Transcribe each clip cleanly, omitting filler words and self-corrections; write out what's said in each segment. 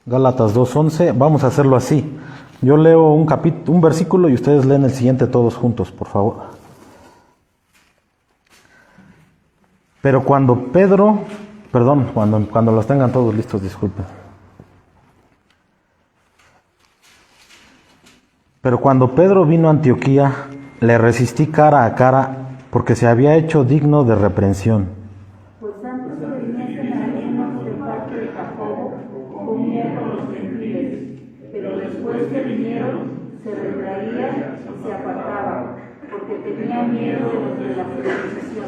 Gálatas 2:11, vamos a hacerlo así. Yo leo un versículo y ustedes leen el siguiente todos juntos, por favor. Pero cuando cuando los tengan todos listos, disculpen. Pero cuando Pedro vino a Antioquía, le resistí cara a cara, porque se había hecho digno de reprensión. Pues antes que viniesen alientos de parte de Jacobo, comía con los gentiles, pero después que vinieron, se retraía y se apartaba, porque tenía miedo de los de la circuncisión.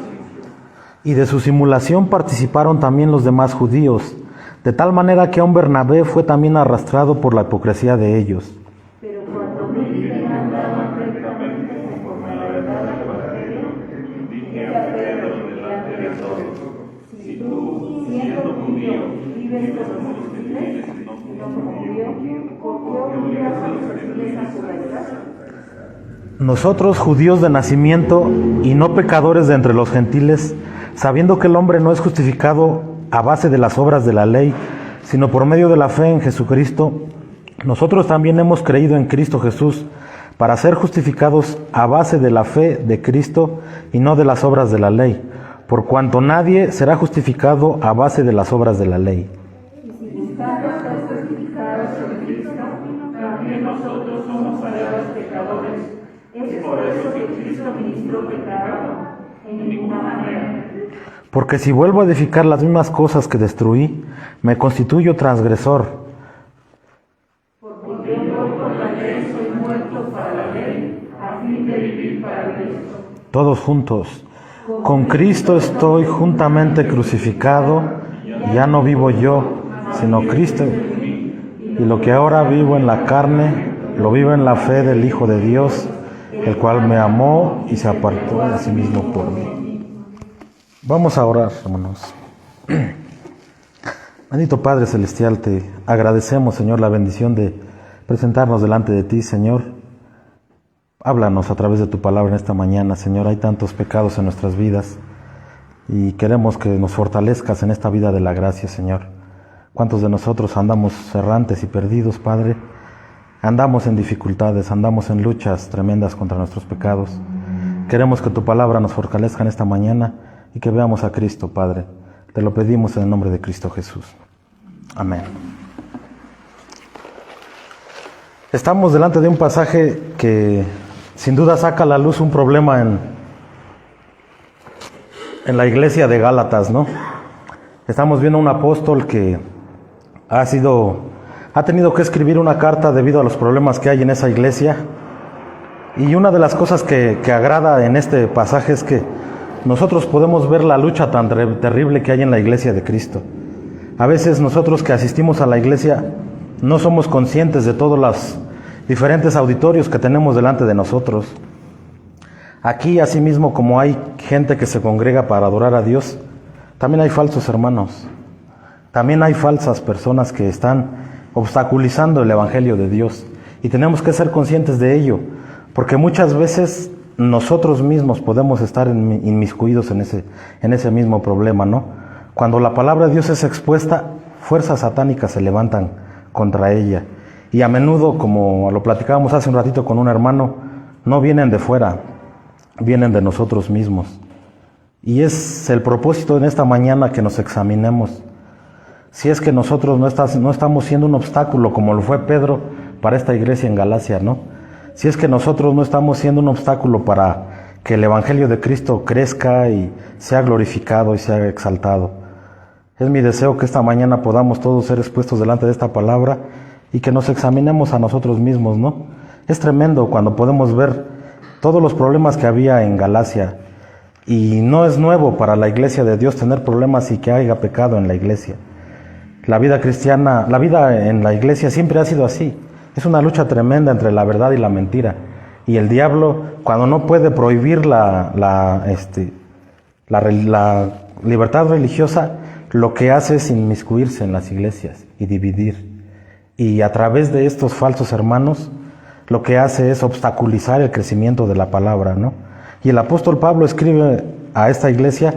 Y de su simulación participaron también los demás judíos, de tal manera que aun Bernabé fue también arrastrado por la hipocresía de ellos. Pero cuando vi que andaban rectamente conforme a la verdad del Evangelio, dije a Pedro delante de todos: si tú, siendo judío, vives con los gentiles y no como judío, ¿por qué obligas a los gentiles a judaizar? Nosotros, judíos de nacimiento y no pecadores de entre los gentiles, sabiendo que el hombre no es justificado a base de las obras de la ley, sino por medio de la fe en Jesucristo, nosotros también hemos creído en Cristo Jesús para ser justificados a base de la fe de Cristo y no de las obras de la ley, por cuanto nadie será justificado a base de las obras de la ley. Y si buscamos ser justificados en Cristo, también nosotros somos hallados pecadores. Es por eso que Cristo ministró pecado, en ninguna manera. Porque si vuelvo a edificar las mismas cosas que destruí, me constituyo transgresor. Porque yo por la ley soy muerto para la ley, a fin de vivir para Cristo. Todos juntos. Con Cristo estoy juntamente crucificado, ya no vivo yo, sino Cristo. Y lo que ahora vivo en la carne, lo vivo en la fe del Hijo de Dios, el cual me amó y se apartó de sí mismo por mí. Vamos a orar, hermanos. Bendito Padre Celestial, te agradecemos, Señor, la bendición de presentarnos delante de ti, Señor. Háblanos a través de tu palabra en esta mañana, Señor. Hay tantos pecados en nuestras vidas y queremos que nos fortalezcas en esta vida de la gracia, Señor. ¿Cuántos de nosotros andamos errantes y perdidos, Padre? Andamos en dificultades, andamos en luchas tremendas contra nuestros pecados. Queremos que tu palabra nos fortalezca en esta mañana y que veamos a Cristo, Padre. Te lo pedimos en el nombre de Cristo Jesús. Amén. Estamos delante de un pasaje que sin duda saca a la luz un problema en la iglesia de Gálatas, ¿no? Estamos viendo a un apóstol que ha tenido que escribir una carta debido a los problemas que hay en esa iglesia. Y una de las cosas que agrada en este pasaje es que nosotros podemos ver la lucha tan terrible que hay en la iglesia de Cristo. A veces nosotros que asistimos a la iglesia no somos conscientes de todos los diferentes auditorios que tenemos delante de nosotros. Aquí, asimismo, como hay gente que se congrega para adorar a Dios, también hay falsos hermanos. También hay falsas personas que están obstaculizando el Evangelio de Dios. Y tenemos que ser conscientes de ello, porque muchas veces nosotros mismos podemos estar inmiscuidos en ese mismo problema, ¿no? Cuando la palabra de Dios es expuesta, fuerzas satánicas se levantan contra ella. Y a menudo, como lo platicábamos hace un ratito con un hermano, no vienen de fuera, vienen de nosotros mismos. Y es el propósito en esta mañana que nos examinemos. Si es que nosotros no estamos siendo un obstáculo, como lo fue Pedro para esta iglesia en Galacia, ¿no? Si es que nosotros no estamos siendo un obstáculo para que el Evangelio de Cristo crezca y sea glorificado y sea exaltado. Es mi deseo que esta mañana podamos todos ser expuestos delante de esta palabra y que nos examinemos a nosotros mismos, ¿no? Es tremendo cuando podemos ver todos los problemas que había en Galacia. Y no es nuevo para la iglesia de Dios tener problemas y que haya pecado en la iglesia. La vida cristiana, la vida en la iglesia siempre ha sido así. Es una lucha tremenda entre la verdad y la mentira. Y el diablo, cuando no puede prohibir la libertad religiosa, lo que hace es inmiscuirse en las iglesias y dividir. Y a través de estos falsos hermanos, lo que hace es obstaculizar el crecimiento de la palabra, ¿no? Y el apóstol Pablo escribe a esta iglesia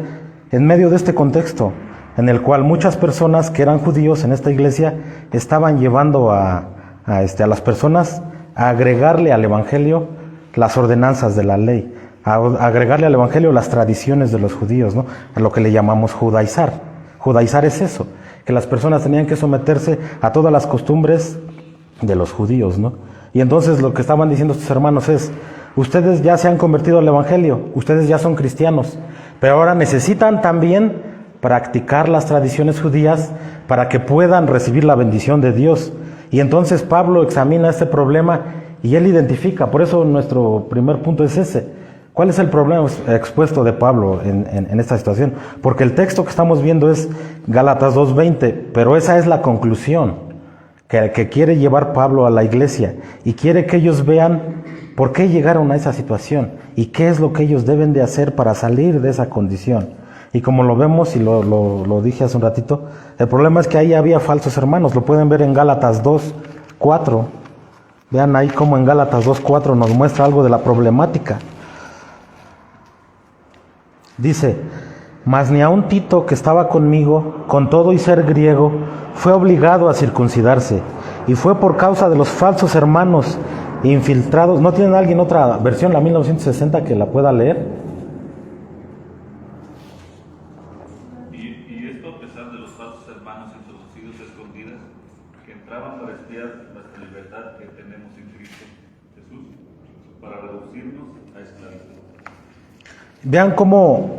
en medio de este contexto, en el cual muchas personas que eran judíos en esta iglesia estaban llevando a las personas a agregarle al evangelio las ordenanzas de la ley, a agregarle al evangelio las tradiciones de los judíos, ¿no? A lo que le llamamos judaizar. Judaizar es eso, que las personas tenían que someterse a todas las costumbres de los judíos, ¿no? Y entonces lo que estaban diciendo estos hermanos es: ustedes ya se han convertido al evangelio, ustedes ya son cristianos, pero ahora necesitan también practicar las tradiciones judías para que puedan recibir la bendición de Dios. Y entonces Pablo examina este problema y él identifica, por eso nuestro primer punto es ese. ¿Cuál es el problema expuesto de Pablo en esta situación? Porque el texto que estamos viendo es Gálatas 2:20, pero esa es la conclusión que quiere llevar Pablo a la iglesia y quiere que ellos vean por qué llegaron a esa situación y qué es lo que ellos deben de hacer para salir de esa condición. Y como lo vemos, y lo dije hace un ratito, el problema es que ahí había falsos hermanos. Lo pueden ver en Gálatas 2:4. Vean ahí cómo en Gálatas 2:4 nos muestra algo de la problemática. Dice: mas ni aun Tito, que estaba conmigo, con todo y ser griego, fue obligado a circuncidarse, y fue por causa de los falsos hermanos infiltrados. ¿No tienen alguien otra versión, la 1960, que la pueda leer? Y esto a pesar de los falsos hermanos introducidos a escondidas, que entraban para espiar nuestra libertad que tenemos en Cristo Jesús, para reducirnos a esclavitud. Vean cómo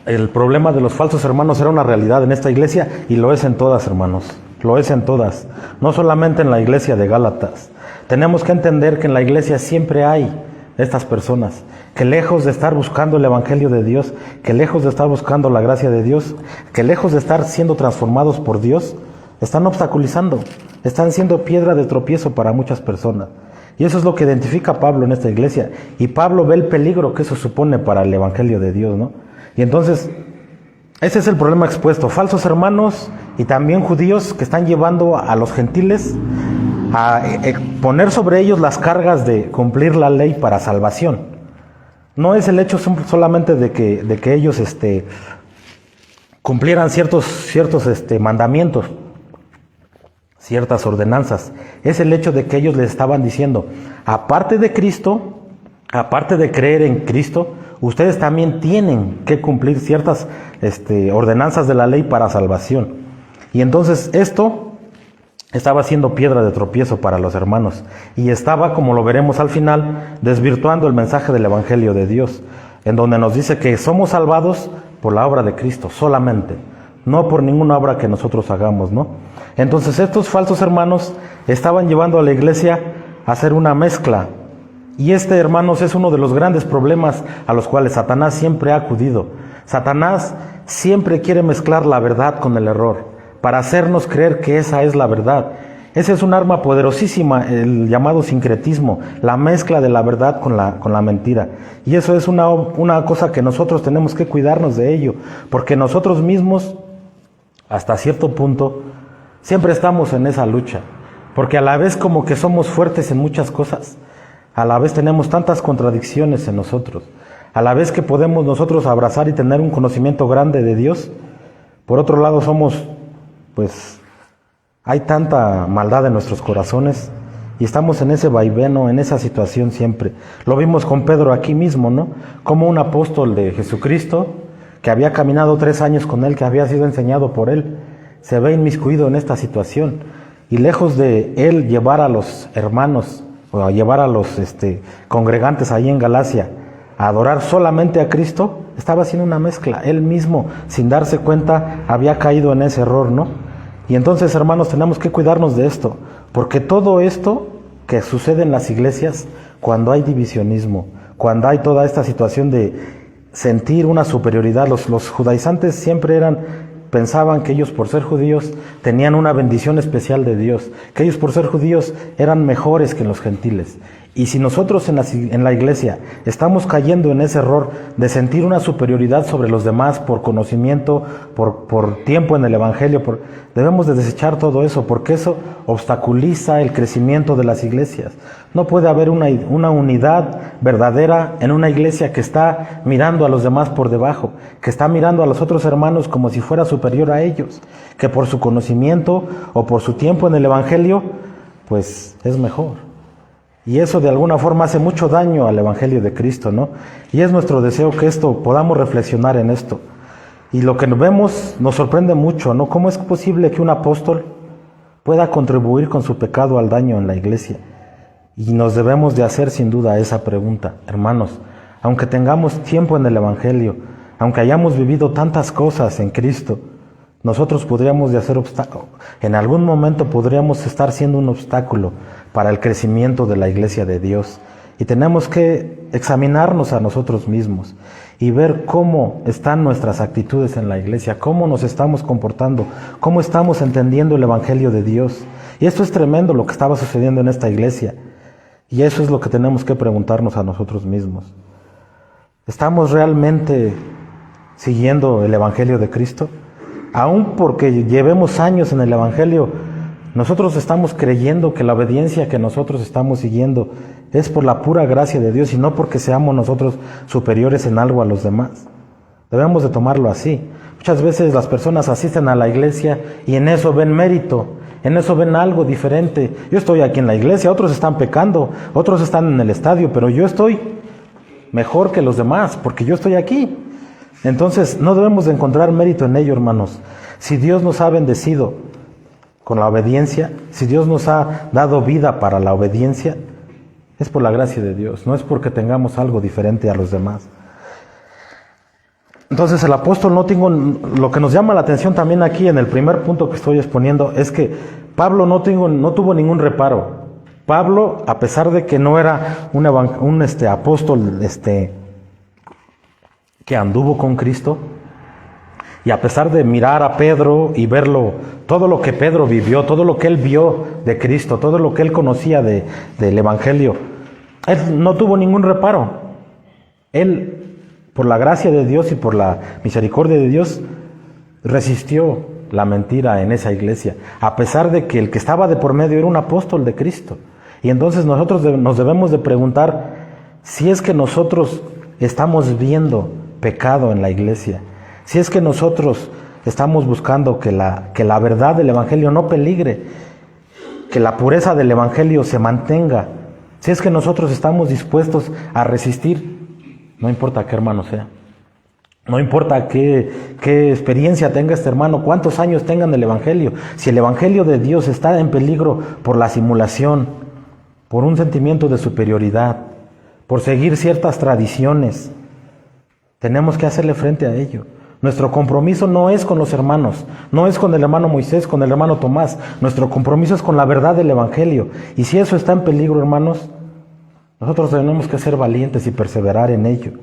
el problema de los falsos hermanos era una realidad en esta iglesia, y lo es en todas, hermanos. Lo es en todas, no solamente en la iglesia de Gálatas. Tenemos que entender que en la iglesia siempre hay estas personas que, lejos de estar buscando el evangelio de Dios, que lejos de estar buscando la gracia de Dios, que lejos de estar siendo transformados por Dios, están obstaculizando, están siendo piedra de tropiezo para muchas personas. Y eso es lo que identifica Pablo en esta iglesia. Y Pablo ve el peligro que eso supone para el evangelio de Dios, ¿no? Y entonces, ese es el problema expuesto: falsos hermanos y también judíos que están llevando a los gentiles a poner sobre ellos las cargas de cumplir la ley para salvación. No es el hecho solamente de que ellos cumplieran ciertos mandamientos, ciertas ordenanzas. Es el hecho de que ellos les estaban diciendo: aparte de Cristo, aparte de creer en Cristo, ustedes también tienen que cumplir ciertas ordenanzas de la ley para salvación. Y entonces esto estaba siendo piedra de tropiezo para los hermanos, y estaba, como lo veremos al final, desvirtuando el mensaje del evangelio de Dios, en donde nos dice que somos salvados por la obra de Cristo solamente, no por ninguna obra que nosotros hagamos, ¿no? Entonces estos falsos hermanos estaban llevando a la iglesia a hacer una mezcla. Y hermanos, es uno de los grandes problemas a los cuales Satanás siempre ha acudido. Satanás siempre quiere mezclar la verdad con el error, para hacernos creer que esa es la verdad. Ese es un arma poderosísima, el llamado sincretismo, la mezcla de la verdad con la mentira. Y eso es una cosa que nosotros tenemos que cuidarnos de ello, porque nosotros mismos, hasta cierto punto, siempre estamos en esa lucha, porque a la vez como que somos fuertes en muchas cosas, a la vez tenemos tantas contradicciones en nosotros, a la vez que podemos nosotros abrazar y tener un conocimiento grande de Dios, por otro lado hay tanta maldad en nuestros corazones y estamos en ese vaiveno, en esa situación siempre. Lo vimos con Pedro aquí mismo, ¿no? Como un apóstol de Jesucristo, que había caminado 3 años con él, que había sido enseñado por él, se ve inmiscuido en esta situación, y lejos de él llevar a los hermanos o a llevar a los congregantes ahí en Galacia a adorar solamente a Cristo, estaba haciendo una mezcla. Él mismo, sin darse cuenta, había caído en ese error, ¿no? Y entonces, hermanos, tenemos que cuidarnos de esto, porque todo esto que sucede en las iglesias, cuando hay divisionismo, cuando hay toda esta situación de sentir una superioridad, los judaizantes siempre pensaban que ellos, por ser judíos, tenían una bendición especial de Dios, que ellos, por ser judíos, eran mejores que los gentiles. Y si nosotros en la iglesia estamos cayendo en ese error de sentir una superioridad sobre los demás por conocimiento, por tiempo en el Evangelio, debemos de desechar todo eso, porque eso obstaculiza el crecimiento de las iglesias. No puede haber una unidad verdadera en una iglesia que está mirando a los demás por debajo, que está mirando a los otros hermanos como si fuera superior a ellos, que por su conocimiento o por su tiempo en el Evangelio, pues es mejor. Y eso de alguna forma hace mucho daño al Evangelio de Cristo, ¿no? Y es nuestro deseo que podamos reflexionar en esto. Y lo que vemos nos sorprende mucho, ¿no? ¿Cómo es posible que un apóstol pueda contribuir con su pecado al daño en la iglesia? Y nos debemos de hacer sin duda esa pregunta, hermanos. Aunque tengamos tiempo en el Evangelio, aunque hayamos vivido tantas cosas en Cristo, nosotros podríamos de hacer obstáculo. En algún momento podríamos estar siendo un obstáculo para el crecimiento de la iglesia de Dios. Y tenemos que examinarnos a nosotros mismos y ver cómo están nuestras actitudes en la iglesia, cómo nos estamos comportando, cómo estamos entendiendo el Evangelio de Dios. Y esto es tremendo lo que estaba sucediendo en esta iglesia. Y eso es lo que tenemos que preguntarnos a nosotros mismos. ¿Estamos realmente siguiendo el Evangelio de Cristo? Aún porque llevemos años en el Evangelio, nosotros estamos creyendo que la obediencia que nosotros estamos siguiendo es por la pura gracia de Dios y no porque seamos nosotros superiores en algo a los demás. Debemos de tomarlo así. Muchas veces las personas asisten a la iglesia y en eso ven mérito, en eso ven algo diferente. Yo estoy aquí en la iglesia, otros están pecando, otros están en el estadio, pero yo estoy mejor que los demás porque yo estoy aquí. Entonces no debemos de encontrar mérito en ello, hermanos. Si Dios nos ha bendecido con la obediencia, si Dios nos ha dado vida para la obediencia, es por la gracia de Dios, no es porque tengamos algo diferente a los demás. Entonces el apóstol lo que nos llama la atención también aquí en el primer punto que estoy exponiendo es que Pablo no tuvo ningún reparo. Pablo, a pesar de que no era un apóstol que anduvo con Cristo, y a pesar de mirar a Pedro y verlo, todo lo que Pedro vivió, todo lo que él vio de Cristo, todo lo que él conocía del Evangelio, él no tuvo ningún reparo. Él, por la gracia de Dios y por la misericordia de Dios, resistió la mentira en esa iglesia, a pesar de que el que estaba de por medio era un apóstol de Cristo. Y entonces nosotros nos debemos de preguntar si es que nosotros estamos viendo pecado en la iglesia, si es que nosotros estamos buscando que la verdad del Evangelio no peligre, que la pureza del Evangelio se mantenga, si es que nosotros estamos dispuestos a resistir, no importa qué hermano sea, no importa qué experiencia tenga este hermano, cuántos años tengan el Evangelio, si el Evangelio de Dios está en peligro por la simulación, por un sentimiento de superioridad, por seguir ciertas tradiciones, tenemos que hacerle frente a ello. Nuestro compromiso no es con los hermanos, no es con el hermano Moisés, con el hermano Tomás. Nuestro compromiso es con la verdad del Evangelio. Y si eso está en peligro, hermanos, nosotros tenemos que ser valientes y perseverar en ello.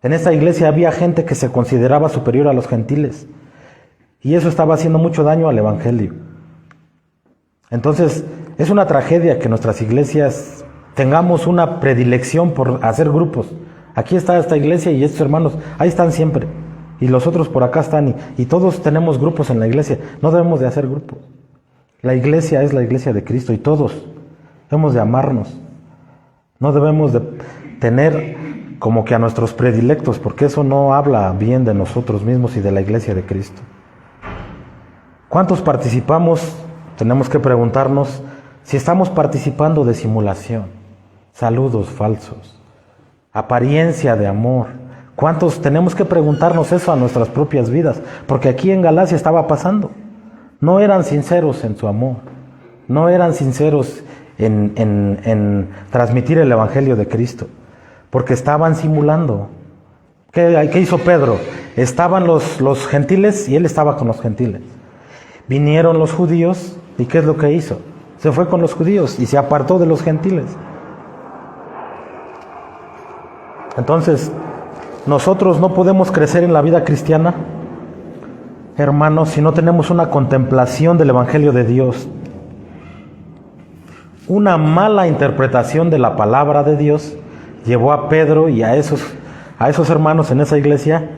En esta iglesia había gente que se consideraba superior a los gentiles. Y eso estaba haciendo mucho daño al Evangelio. Entonces, es una tragedia que nuestras iglesias tengamos una predilección por hacer grupos. Aquí está esta iglesia y estos hermanos, ahí están siempre. Y los otros por acá están y todos tenemos grupos en la iglesia. No debemos de hacer grupos. La iglesia es la iglesia de Cristo y todos debemos de amarnos. No debemos de tener como que a nuestros predilectos, porque eso no habla bien de nosotros mismos y de la iglesia de Cristo. ¿Cuántos participamos? Tenemos que preguntarnos si estamos participando de simulación, saludos falsos, apariencia de amor. ¿Cuántos tenemos que preguntarnos eso a nuestras propias vidas? Porque aquí en Galacia estaba pasando. No eran sinceros en su amor. No eran sinceros en transmitir el Evangelio de Cristo. Porque estaban simulando. ¿Qué hizo Pedro? Estaban los gentiles y él estaba con los gentiles. Vinieron los judíos y ¿qué es lo que hizo? Se fue con los judíos y se apartó de los gentiles. Entonces, nosotros no podemos crecer en la vida cristiana, hermanos, si no tenemos una contemplación del Evangelio de Dios. una mala interpretación de la palabra de Dios llevó a Pedro y a esos hermanos en esa iglesia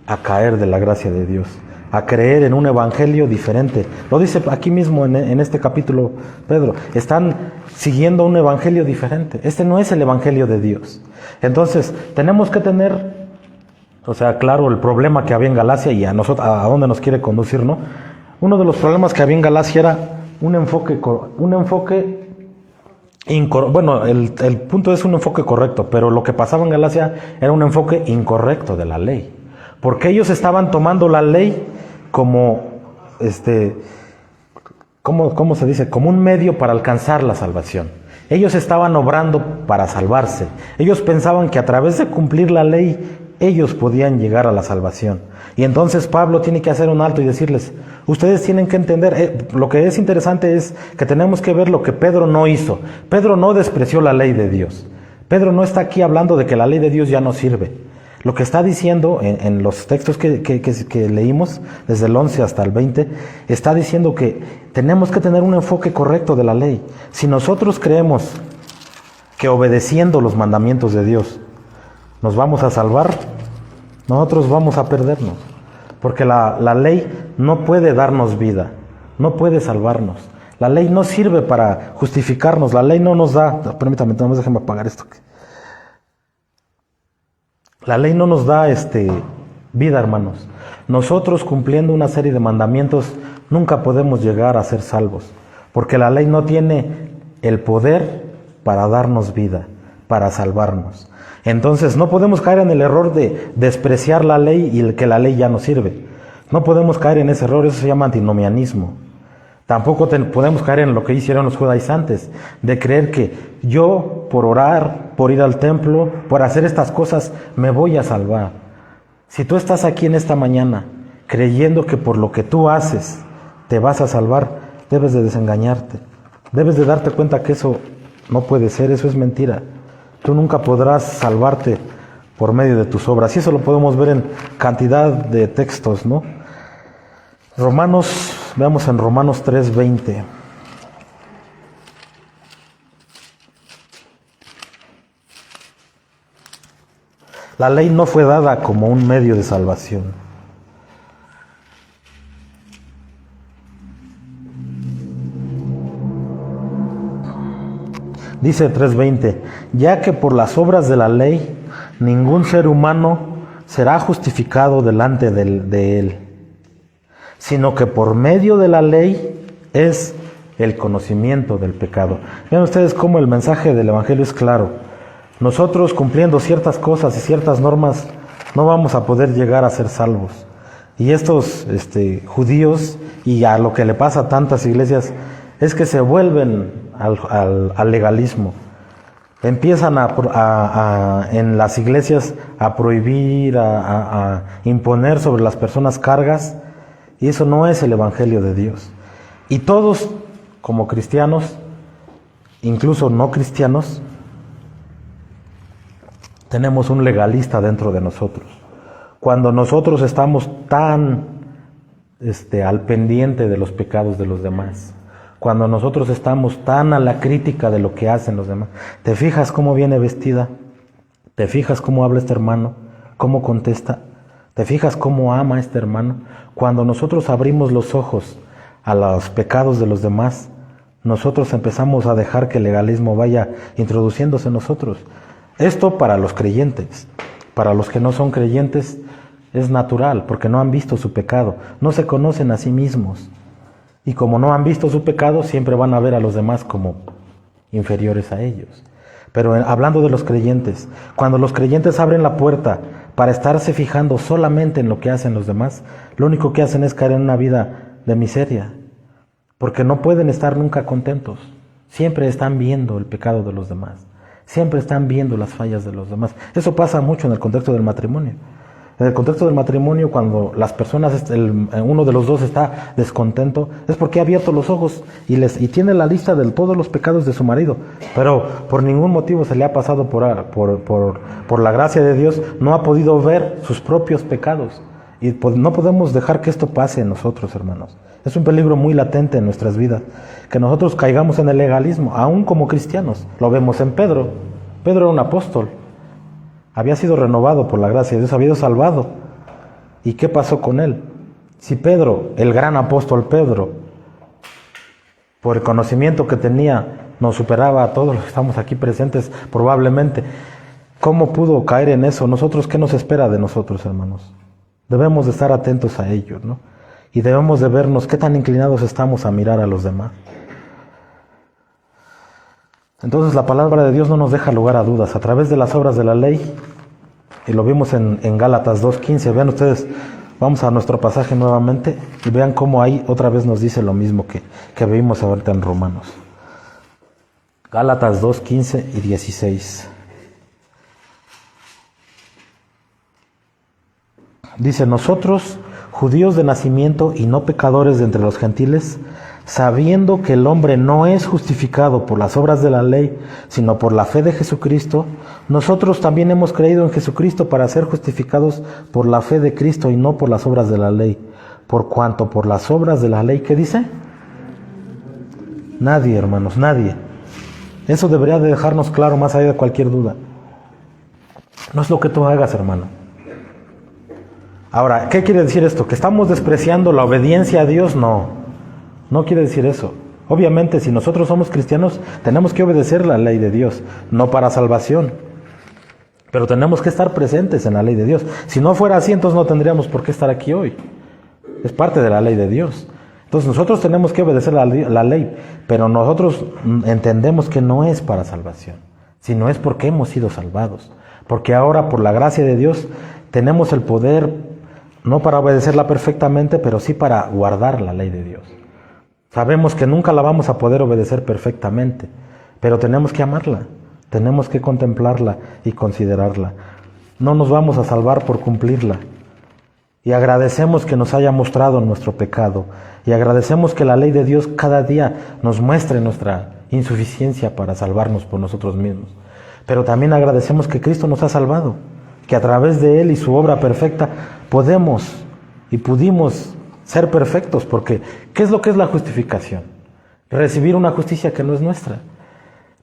a caer de la gracia de Dios, a creer en un evangelio diferente. Lo dice aquí mismo en este capítulo Pedro. Están siguiendo un evangelio diferente. Este no es el evangelio de Dios. Entonces, tenemos que tener, claro, el problema que había en Galacia y a dónde nos quiere conducir, ¿no? Uno de los problemas que había en Galacia era un enfoque bueno, el punto es un enfoque correcto, pero lo que pasaba en Galacia era un enfoque incorrecto de la ley. Porque ellos estaban tomando la ley como, ¿cómo se dice? Como un medio para alcanzar la salvación. Ellos estaban obrando para salvarse. Ellos pensaban que a través de cumplir la ley, ellos podían llegar a la salvación. Y entonces Pablo tiene que hacer un alto y decirles, ustedes tienen que entender, lo que es interesante es que tenemos que ver lo que Pedro no hizo. Pedro no despreció la ley de Dios. Pedro no está aquí hablando de que la ley de Dios ya no sirve. Lo que está diciendo en los textos que leímos, desde el 11 hasta el 20, está diciendo que tenemos que tener un enfoque correcto de la ley. Si nosotros creemos que obedeciendo los mandamientos de Dios nos vamos a salvar, nosotros vamos a perdernos. Porque la ley no puede darnos vida, no puede salvarnos. La ley no sirve para justificarnos, la ley no nos da, permítame, déjenme apagar esto. La ley no nos da vida, hermanos. Nosotros cumpliendo una serie de mandamientos nunca podemos llegar a ser salvos, porque la ley no tiene el poder para darnos vida, para salvarnos. Entonces no podemos caer en el error de despreciar la ley y que la ley ya no sirve. No podemos caer en ese error, eso se llama antinomianismo. Tampoco podemos caer en lo que hicieron los judaizantes, de creer que yo, por orar, por ir al templo, por hacer estas cosas, me voy a salvar. Si tú estás aquí en esta mañana creyendo que por lo que tú haces te vas a salvar, debes de desengañarte. Debes de darte cuenta que eso no puede ser, eso es mentira. Tú nunca podrás salvarte por medio de tus obras. Y eso lo podemos ver en cantidad de textos, ¿no? Veamos en Romanos 3:20. La ley no fue dada como un medio de salvación. Dice 3:20, ya que por las obras de la ley ningún ser humano será justificado delante de él, sino que por medio de la ley es el conocimiento del pecado. Vean ustedes cómo el mensaje del Evangelio es claro. Nosotros cumpliendo ciertas cosas y ciertas normas no vamos a poder llegar a ser salvos. Y estos judíos, y a lo que le pasa a tantas iglesias, es que se vuelven al legalismo. Empiezan en las iglesias a prohibir, a imponer sobre las personas cargas, y eso no es el Evangelio de Dios. Y todos, como cristianos, incluso no cristianos, tenemos un legalista dentro de nosotros. Cuando nosotros estamos tan al pendiente de los pecados de los demás, cuando nosotros estamos tan a la crítica de lo que hacen los demás, ¿te fijas cómo viene vestida? ¿Te fijas cómo habla este hermano? ¿Cómo contesta? ¿Te fijas cómo ama a este hermano? Cuando nosotros abrimos los ojos a los pecados de los demás, nosotros empezamos a dejar que el legalismo vaya introduciéndose en nosotros. Esto para los creyentes. Para los que no son creyentes es natural, porque no han visto su pecado, no se conocen a sí mismos. Y como no han visto su pecado, siempre van a ver a los demás como inferiores a ellos. Pero hablando de los creyentes, cuando los creyentes abren la puerta para estarse fijando solamente en lo que hacen los demás, lo único que hacen es caer en una vida de miseria, porque no pueden estar nunca contentos. Siempre están viendo el pecado de los demás, siempre están viendo las fallas de los demás. Eso pasa mucho en el contexto del matrimonio. En el contexto del matrimonio, cuando las personas, uno de los dos está descontento, es porque ha abierto los ojos y tiene la lista de todos los pecados de su marido, pero por ningún motivo se le ha pasado por la gracia de Dios, no ha podido ver sus propios pecados. Y no podemos dejar que esto pase en nosotros, hermanos. Es un peligro muy latente en nuestras vidas, que nosotros caigamos en el legalismo, aún como cristianos. Lo vemos en Pedro. Pedro era un apóstol. Había sido renovado por la gracia de Dios, había sido salvado. ¿Y qué pasó con él? Si Pedro, el gran apóstol Pedro, por el conocimiento que tenía, nos superaba a todos los que estamos aquí presentes, probablemente, ¿cómo pudo caer en eso? Nosotros, ¿qué nos espera de nosotros, hermanos? Debemos de estar atentos a ello, ¿no? Y debemos de vernos qué tan inclinados estamos a mirar a los demás. Entonces la palabra de Dios no nos deja lugar a dudas. A través de las obras de la ley, y lo vimos en Gálatas 2:15, vean ustedes, vamos a nuestro pasaje nuevamente y vean cómo ahí otra vez nos dice lo mismo que vimos ahorita en Romanos. Gálatas 2:15 y 16. Dice, nosotros, judíos de nacimiento y no pecadores de entre los gentiles, sabiendo que el hombre no es justificado por las obras de la ley, sino por la fe de Jesucristo, nosotros también hemos creído en Jesucristo para ser justificados por la fe de Cristo y no por las obras de la ley. Por cuanto por las obras de la ley, ¿qué dice? Nadie, hermanos, nadie. Eso debería de dejarnos claro más allá de cualquier duda. No es lo que tú hagas, hermano. Ahora, ¿qué quiere decir esto? ¿Que estamos despreciando la obediencia a Dios? No. No quiere decir eso. Obviamente, si nosotros somos cristianos, tenemos que obedecer la ley de Dios, no para salvación. Pero tenemos que estar presentes en la ley de Dios. Si no fuera así, entonces no tendríamos por qué estar aquí hoy. Es parte de la ley de Dios. Entonces nosotros tenemos que obedecer la ley, pero nosotros entendemos que no es para salvación, sino es porque hemos sido salvados. Porque ahora, por la gracia de Dios, tenemos el poder, no para obedecerla perfectamente, pero sí para guardar la ley de Dios. Sabemos que nunca la vamos a poder obedecer perfectamente, pero tenemos que amarla, tenemos que contemplarla y considerarla. No nos vamos a salvar por cumplirla. Y agradecemos que nos haya mostrado nuestro pecado. Y agradecemos que la ley de Dios cada día nos muestre nuestra insuficiencia para salvarnos por nosotros mismos. Pero también agradecemos que Cristo nos ha salvado, que a través de Él y su obra perfecta podemos y pudimos ser perfectos, porque ¿qué es lo que es la justificación? Recibir una justicia que no es nuestra.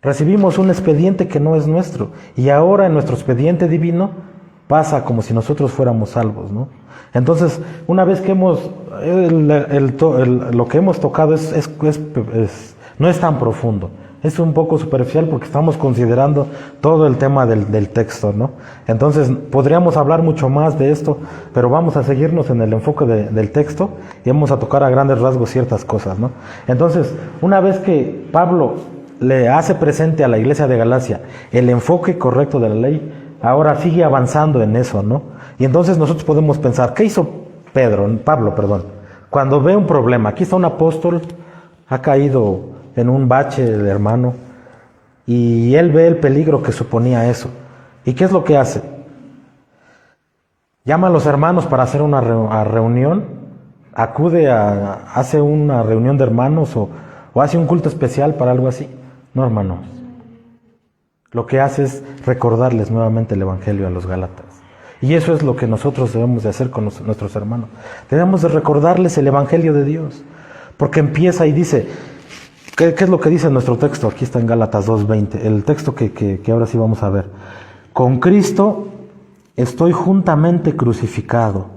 Recibimos un expediente que no es nuestro, y ahora en nuestro expediente divino pasa como si nosotros fuéramos salvos, ¿no? Entonces, una vez que hemos, lo que hemos tocado no es tan profundo. Es un poco superficial porque estamos considerando todo el tema del texto, ¿no? Entonces, podríamos hablar mucho más de esto, pero vamos a seguirnos en el enfoque del texto y vamos a tocar a grandes rasgos ciertas cosas, ¿no? Entonces, una vez que Pablo le hace presente a la iglesia de Galacia el enfoque correcto de la ley, ahora sigue avanzando en eso, ¿no? Y entonces nosotros podemos pensar, ¿qué hizo Pablo, cuando ve un problema? Aquí está un apóstol, ha caído en un bache el hermano, y él ve el peligro que suponía eso. ¿Y qué es lo que hace? Llama a los hermanos para hacer una reunión, hace una reunión de hermanos o hace un culto especial para algo así. No, hermanos. Lo que hace es recordarles nuevamente el Evangelio a los Gálatas. Y eso es lo que nosotros debemos de hacer con nuestros hermanos. Debemos de recordarles el Evangelio de Dios. Porque empieza y dice, ¿qué es lo que dice nuestro texto? Aquí está en Gálatas 2:20, el texto que ahora sí vamos a ver. Con Cristo estoy juntamente crucificado.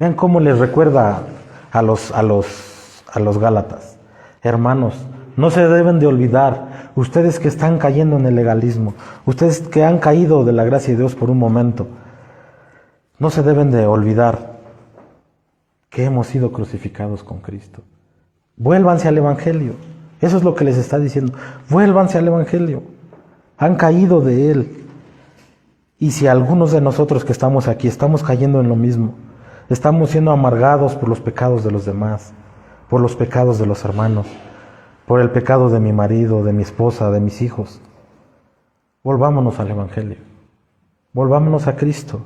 Vean cómo les recuerda a los Gálatas. Hermanos, no se deben de olvidar, ustedes que están cayendo en el legalismo, ustedes que han caído de la gracia de Dios por un momento, no se deben de olvidar que hemos sido crucificados con Cristo. Vuélvanse al Evangelio. Eso es lo que les está diciendo. Vuélvanse al Evangelio. Han caído de él. Y si algunos de nosotros que estamos aquí estamos cayendo en lo mismo, estamos siendo amargados por los pecados de los demás, por los pecados de los hermanos, por el pecado de mi marido, de mi esposa, de mis hijos, volvámonos al Evangelio. Volvámonos a Cristo.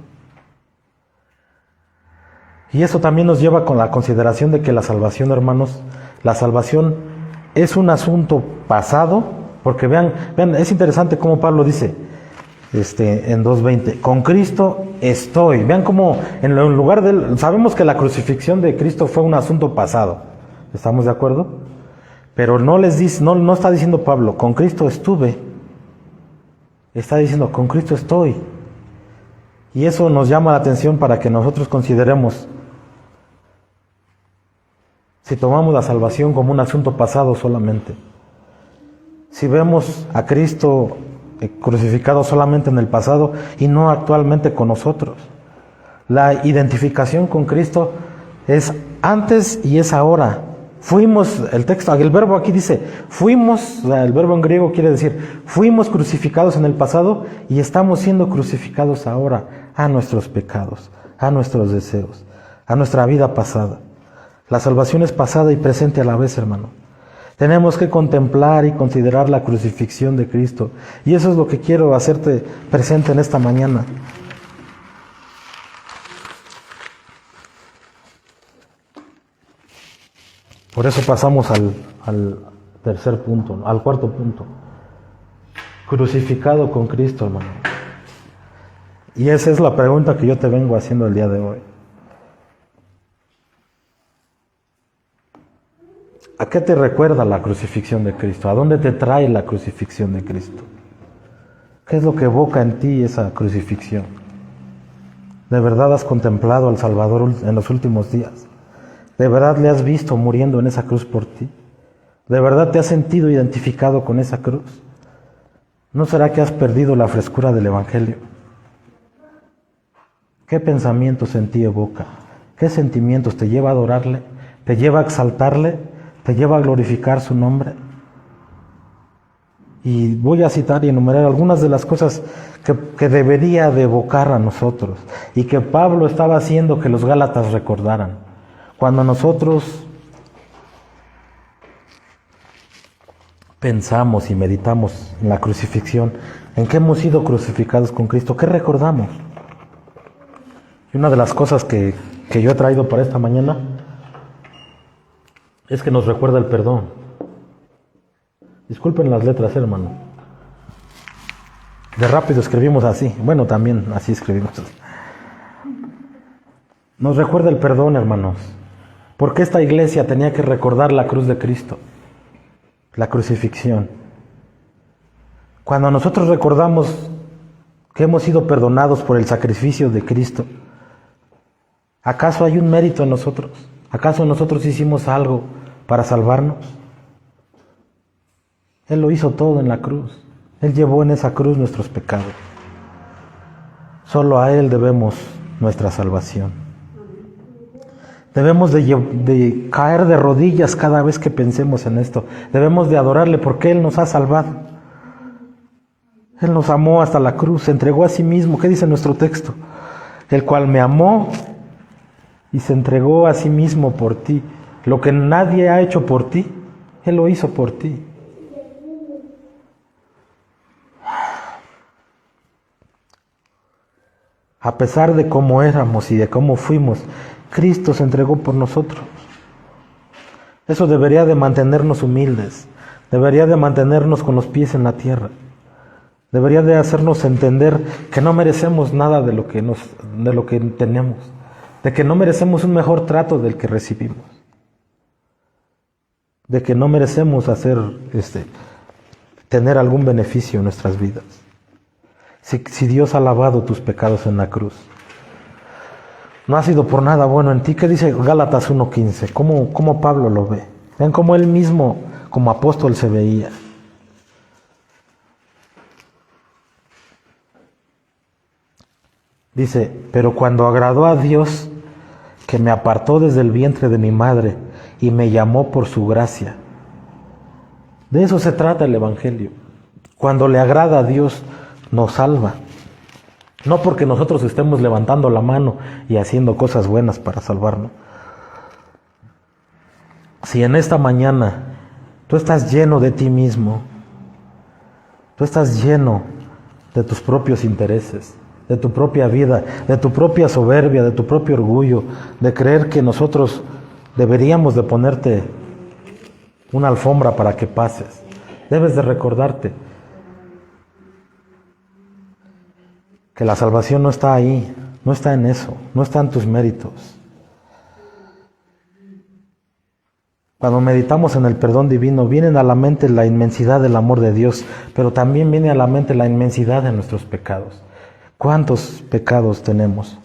Y eso también nos lleva con la consideración de que la salvación, hermanos, la salvación es un asunto pasado, porque vean, es interesante cómo Pablo dice, en 2:20. Con Cristo estoy. Vean cómo en lugar de... Sabemos que la crucifixión de Cristo fue un asunto pasado. ¿Estamos de acuerdo? Pero no les dice, no está diciendo Pablo, con Cristo estuve. Está diciendo, con Cristo estoy. Y eso nos llama la atención para que nosotros consideremos si tomamos la salvación como un asunto pasado solamente. Si vemos a Cristo crucificado solamente en el pasado y no actualmente con nosotros. La identificación con Cristo es antes y es ahora. Fuimos, el verbo aquí dice, fuimos, el verbo en griego quiere decir, fuimos crucificados en el pasado y estamos siendo crucificados ahora a nuestros pecados, a nuestros deseos, a nuestra vida pasada. La salvación es pasada y presente a la vez, hermano. Tenemos que contemplar y considerar la crucifixión de Cristo. Y eso es lo que quiero hacerte presente en esta mañana. Por eso pasamos al tercer punto, al cuarto punto. Crucificado con Cristo, hermano. Y esa es la pregunta que yo te vengo haciendo el día de hoy. ¿A qué te recuerda la crucifixión de Cristo? ¿A dónde te trae la crucifixión de Cristo? ¿Qué es lo que evoca en ti esa crucifixión? ¿De verdad has contemplado al Salvador en los últimos días? ¿De verdad le has visto muriendo en esa cruz por ti? ¿De verdad te has sentido identificado con esa cruz? ¿No será que has perdido la frescura del Evangelio? ¿Qué pensamientos en ti evoca? ¿Qué sentimientos te lleva a adorarle? ¿Te lleva a exaltarle? ¿Te lleva a glorificar su nombre? Y voy a citar y enumerar algunas de las cosas que debería de evocar a nosotros y que Pablo estaba haciendo que los Gálatas recordaran. Cuando nosotros pensamos y meditamos en la crucifixión, en que hemos sido crucificados con Cristo, ¿qué recordamos? Y una de las cosas que yo he traído para esta mañana es que nos recuerda el perdón. Disculpen las letras, hermano. De rápido escribimos así. Bueno, también así escribimos. Nos recuerda el perdón, hermanos. Porque esta iglesia tenía que recordar la cruz de Cristo, la crucifixión. Cuando nosotros recordamos que hemos sido perdonados por el sacrificio de Cristo, ¿acaso hay un mérito en nosotros? ¿Acaso nosotros hicimos algo para salvarnos? Él lo hizo todo en la cruz. Él llevó en esa cruz nuestros pecados. Solo a Él debemos nuestra salvación. Debemos de caer de rodillas cada vez que pensemos en esto. Debemos de adorarle porque Él nos ha salvado. Él nos amó hasta la cruz, se entregó a sí mismo. ¿Qué dice nuestro texto? El cual me amó y se entregó a sí mismo por ti. Lo que nadie ha hecho por ti, Él lo hizo por ti. A pesar de cómo éramos y de cómo fuimos, Cristo se entregó por nosotros. Eso debería de mantenernos humildes, debería de mantenernos con los pies en la tierra, debería de hacernos entender que no merecemos nada de lo que tenemos, de que no merecemos un mejor trato del que recibimos, de que no merecemos tener algún beneficio en nuestras vidas. Si Dios ha lavado tus pecados en la cruz, no ha sido por nada bueno en ti. ¿Qué dice Gálatas 1:15? ¿Cómo Pablo lo ve? Vean cómo él mismo, como apóstol, se veía. Dice, pero cuando agradó a Dios, que me apartó desde el vientre de mi madre y me llamó por su gracia. De eso se trata el Evangelio. Cuando le agrada a Dios, nos salva. No porque nosotros estemos levantando la mano y haciendo cosas buenas para salvarnos. Si en esta mañana tú estás lleno de ti mismo, tú estás lleno de tus propios intereses, de tu propia vida, de tu propia soberbia, de tu propio orgullo, de creer que nosotros deberíamos de ponerte una alfombra para que pases, debes de recordarte que la salvación no está ahí, no está en eso, no está en tus méritos. Cuando meditamos en el perdón divino, viene a la mente la inmensidad del amor de Dios, pero también viene a la mente la inmensidad de nuestros pecados. ¿Cuántos pecados tenemos?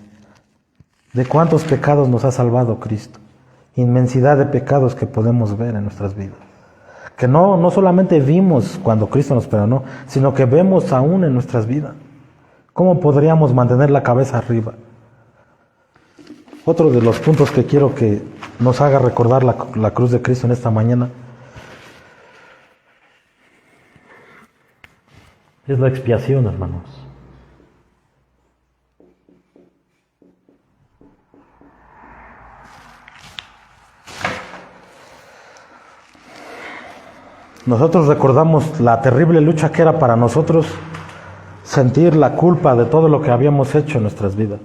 ¿De cuántos pecados nos ha salvado Cristo? Inmensidad de pecados que podemos ver en nuestras vidas. Que no solamente vimos cuando Cristo nos perdonó, sino que vemos aún en nuestras vidas. ¿Cómo podríamos mantener la cabeza arriba? Otro de los puntos que quiero que nos haga recordar la cruz de Cristo en esta mañana es la expiación, hermanos. Nosotros recordamos la terrible lucha que era para nosotros sentir la culpa de todo lo que habíamos hecho en nuestras vidas.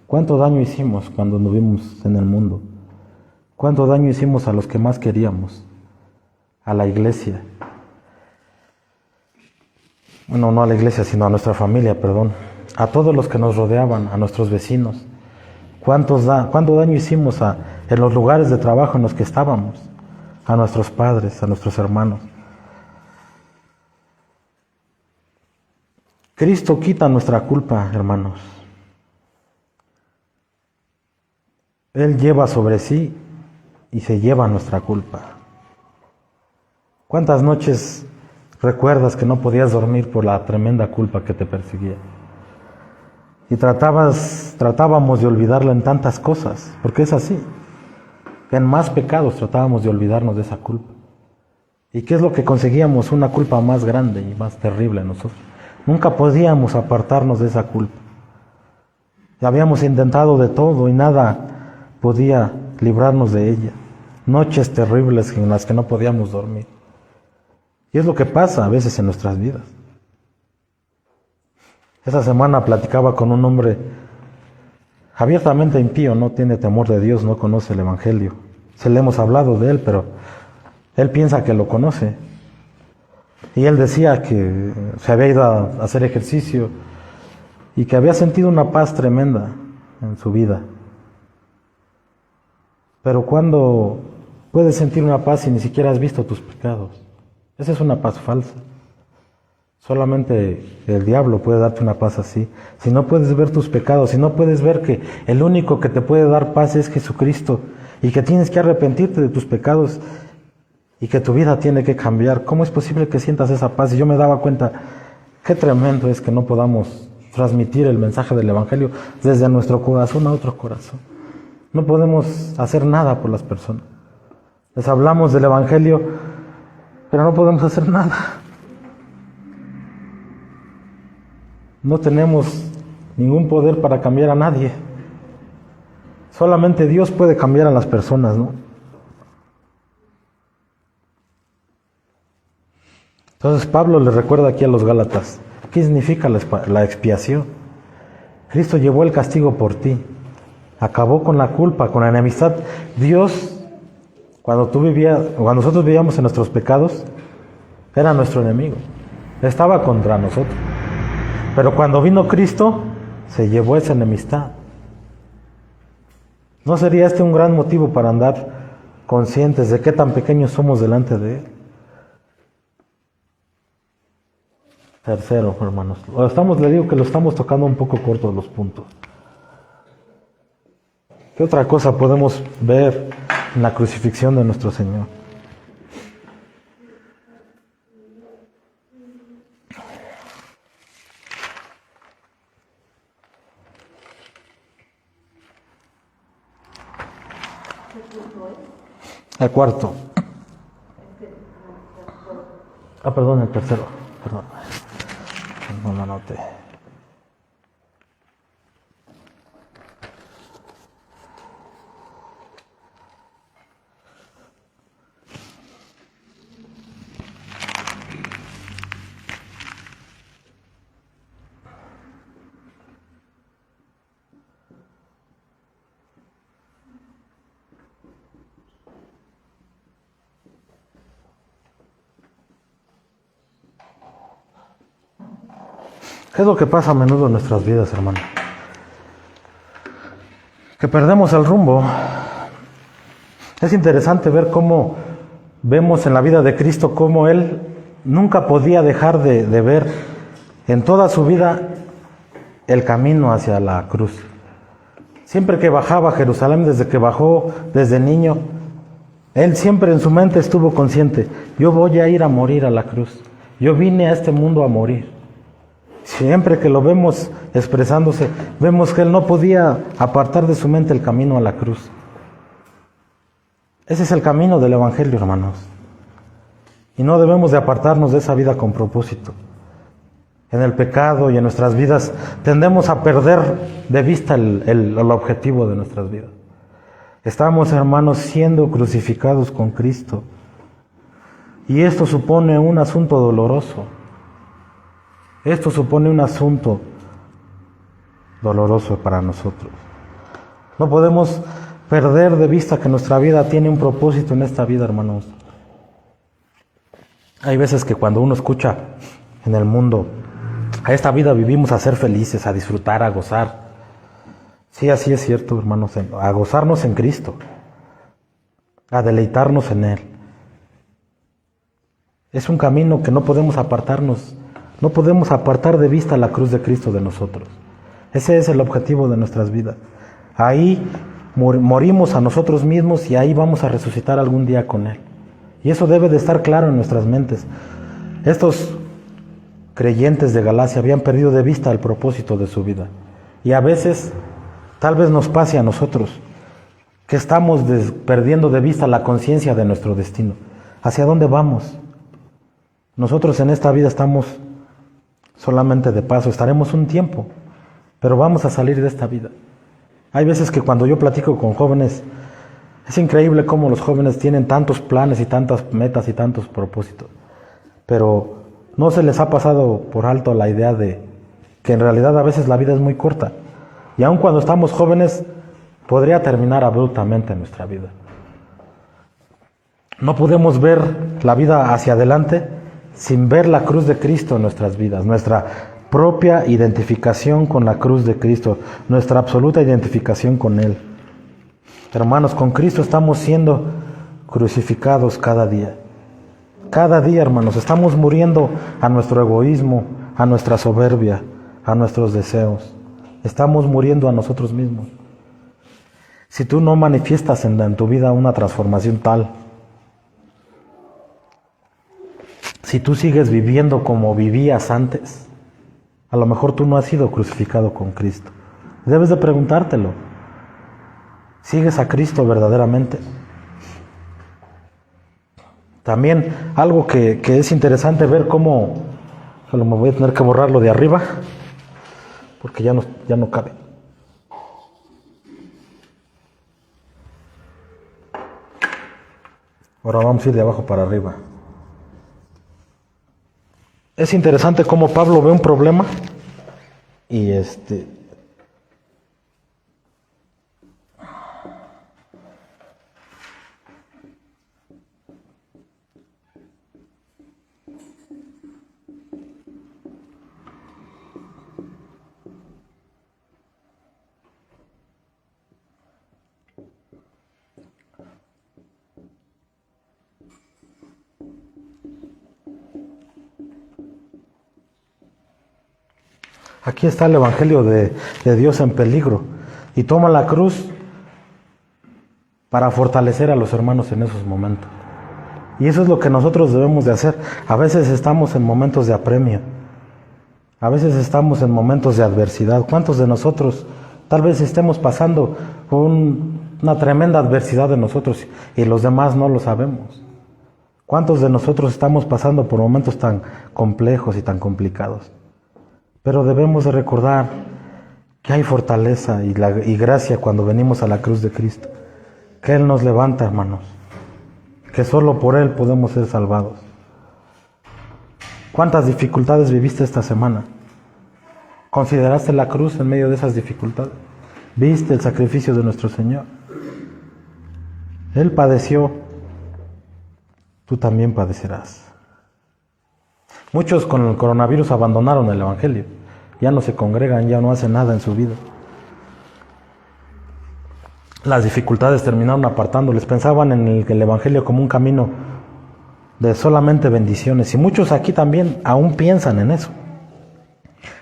¿Cuánto daño hicimos cuando anduvimos en el mundo? ¿Cuánto daño hicimos a los que más queríamos? A la iglesia. Bueno, no a la iglesia, sino a nuestra familia, perdón. A todos los que nos rodeaban, a nuestros vecinos. ¿Cuánto daño hicimos en los lugares de trabajo en los que estábamos? A nuestros padres, a nuestros hermanos. Cristo quita nuestra culpa, hermanos. Él lleva sobre sí y se lleva nuestra culpa. ¿Cuántas noches recuerdas que no podías dormir por la tremenda culpa que te perseguía? Y tratábamos de olvidarla en tantas cosas, porque es así. En más pecados tratábamos de olvidarnos de esa culpa. ¿Y qué es lo que conseguíamos? Una culpa más grande y más terrible en nosotros. Nunca podíamos apartarnos de esa culpa. Ya habíamos intentado de todo y nada podía librarnos de ella. Noches terribles en las que no podíamos dormir. Y es lo que pasa a veces en nuestras vidas. Esa semana platicaba con un hombre abiertamente impío, no tiene temor de Dios, no conoce el Evangelio. Se le hemos hablado de él, pero él piensa que lo conoce. Y él decía que se había ido a hacer ejercicio y que había sentido una paz tremenda en su vida. Pero ¿cuándo puedes sentir una paz si ni siquiera has visto tus pecados? Esa es una paz falsa. Solamente el diablo puede darte una paz así. Si no puedes ver tus pecados, si no puedes ver que el único que te puede dar paz es Jesucristo y que tienes que arrepentirte de tus pecados y que tu vida tiene que cambiar, ¿cómo es posible que sientas esa paz? Y yo me daba cuenta, qué tremendo es que no podamos transmitir el mensaje del Evangelio desde nuestro corazón a otro corazón. No podemos hacer nada por las personas. Les hablamos del Evangelio, pero no podemos hacer nada. No tenemos ningún poder para cambiar a nadie. Solamente Dios puede cambiar a las personas, ¿no? Entonces Pablo le recuerda aquí a los Gálatas, ¿qué significa la expiación? Cristo llevó el castigo por ti, acabó con la culpa, con la enemistad. Dios, cuando nosotros vivíamos en nuestros pecados, era nuestro enemigo, estaba contra nosotros. Pero cuando vino Cristo, se llevó esa enemistad. ¿No sería este un gran motivo para andar conscientes de qué tan pequeños somos delante de Él? Tercero, hermanos, le digo que lo estamos tocando un poco cortos los puntos. ¿Qué otra cosa podemos ver en la crucifixión de nuestro Señor? El cuarto. Perdón, el tercero. Perdón. No lo anoté. ¿Qué es lo que pasa a menudo en nuestras vidas, hermano? Que perdemos el rumbo. Es interesante ver cómo vemos en la vida de Cristo cómo Él nunca podía dejar de ver en toda su vida el camino hacia la cruz. Siempre que bajaba a Jerusalén, desde que bajó desde niño, Él siempre en su mente estuvo consciente: yo voy a ir a morir a la cruz. Yo vine a este mundo a morir. Siempre que lo vemos expresándose, vemos que Él no podía apartar de su mente el camino a la cruz. Ese es el camino del Evangelio, hermanos. Y no debemos de apartarnos de esa vida con propósito. En el pecado y en nuestras vidas tendemos a perder de vista el objetivo de nuestras vidas. Estamos, hermanos, siendo crucificados con Cristo. Y esto supone un asunto doloroso. Esto supone un asunto doloroso para nosotros. No podemos perder de vista que nuestra vida tiene un propósito en esta vida, hermanos. Hay veces que cuando uno escucha en el mundo: a esta vida vivimos a ser felices, a disfrutar, a gozar. Sí, así es cierto, hermanos, a gozarnos en Cristo, a deleitarnos en Él. Es un camino que no podemos apartarnos. No podemos apartar de vista la cruz de Cristo de nosotros. Ese es el objetivo de nuestras vidas. Ahí morimos a nosotros mismos y ahí vamos a resucitar algún día con Él. Y eso debe de estar claro en nuestras mentes. Estos creyentes de Galacia habían perdido de vista el propósito de su vida. Y a veces, tal vez nos pase a nosotros, que estamos perdiendo de vista la conciencia de nuestro destino. ¿Hacia dónde vamos? Nosotros en esta vida estamos solamente de paso, estaremos un tiempo, pero vamos a salir de esta vida. Hay veces que cuando yo platico con jóvenes, es increíble cómo los jóvenes tienen tantos planes y tantas metas y tantos propósitos, pero no se les ha pasado por alto la idea de que en realidad a veces la vida es muy corta, y aun cuando estamos jóvenes podría terminar abruptamente nuestra vida. No podemos ver la vida hacia adelante sin ver la cruz de Cristo en nuestras vidas, nuestra propia identificación con la cruz de Cristo, nuestra absoluta identificación con Él. Hermanos, con Cristo estamos siendo crucificados cada día. Cada día, hermanos, estamos muriendo a nuestro egoísmo, a nuestra soberbia, a nuestros deseos. Estamos muriendo a nosotros mismos. Si tú no manifiestas en tu vida una transformación tal, si tú sigues viviendo como vivías antes, a lo mejor tú no has sido crucificado con Cristo. Debes de preguntártelo. ¿Sigues a Cristo verdaderamente? También algo que es interesante ver cómo... Solo me voy a tener que borrarlo de arriba, porque ya no cabe. Ahora vamos a ir de abajo para arriba. Es interesante cómo Pablo ve un problema y aquí está el Evangelio de Dios en peligro y toma la cruz para fortalecer a los hermanos en esos momentos. Y eso es lo que nosotros debemos de hacer. A veces estamos en momentos de apremio, a veces estamos en momentos de adversidad. ¿Cuántos de nosotros tal vez estemos pasando una tremenda adversidad de nosotros y los demás no lo sabemos? ¿Cuántos de nosotros estamos pasando por momentos tan complejos y tan complicados? Pero debemos de recordar que hay fortaleza y gracia cuando venimos a la cruz de Cristo, que Él nos levanta, hermanos, que solo por Él podemos ser salvados. ¿Cuántas dificultades viviste esta semana? ¿Consideraste la cruz en medio de esas dificultades? ¿Viste el sacrificio de nuestro Señor? Él padeció, tú también padecerás. Muchos con el coronavirus abandonaron el Evangelio. ya no se congregan, ya no hacen nada en su vida. Las dificultades terminaron apartándoles, pensaban en el Evangelio como un camino de solamente bendiciones, y muchos aquí también aún piensan en eso.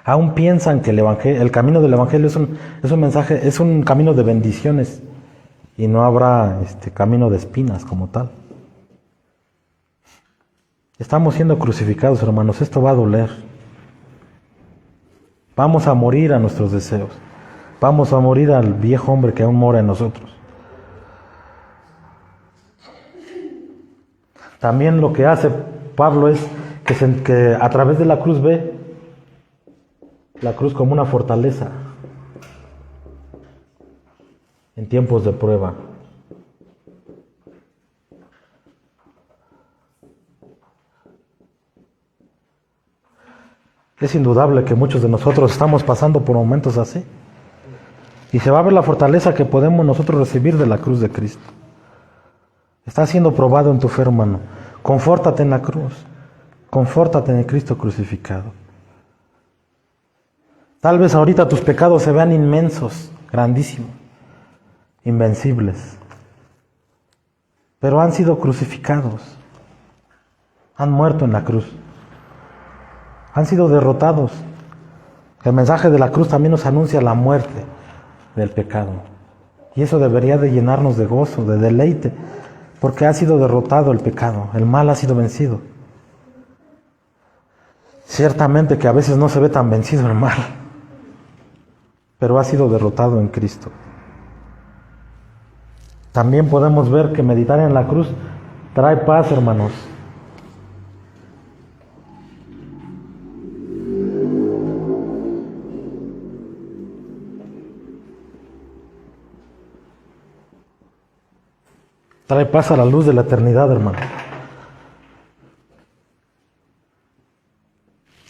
Aún piensan que el camino del Evangelio es un mensaje, es un camino de bendiciones, y no habrá camino de espinas como tal. Estamos siendo crucificados, hermanos, esto va a doler. Vamos a morir a nuestros deseos. Vamos a morir al viejo hombre que aún mora en nosotros. También lo que hace Pablo es que a través de la cruz ve la cruz como una fortaleza en tiempos de prueba. Es indudable que muchos de nosotros estamos pasando por momentos así. Y se va a ver la fortaleza que podemos nosotros recibir de la cruz de Cristo. Está siendo probado en tu fe, hermano. Confórtate en la cruz. Confórtate en el Cristo crucificado. Tal vez ahorita tus pecados se vean inmensos, grandísimos, invencibles. Pero han sido crucificados. Han muerto en la cruz. Han sido derrotados. El mensaje de la cruz también nos anuncia la muerte del pecado. Y eso debería de llenarnos de gozo, de deleite, porque ha sido derrotado el pecado, el mal ha sido vencido. Ciertamente que a veces no se ve tan vencido el mal, pero ha sido derrotado en Cristo. También podemos ver que meditar en la cruz trae paz, hermanos. Trae paz a la luz de la eternidad, hermano.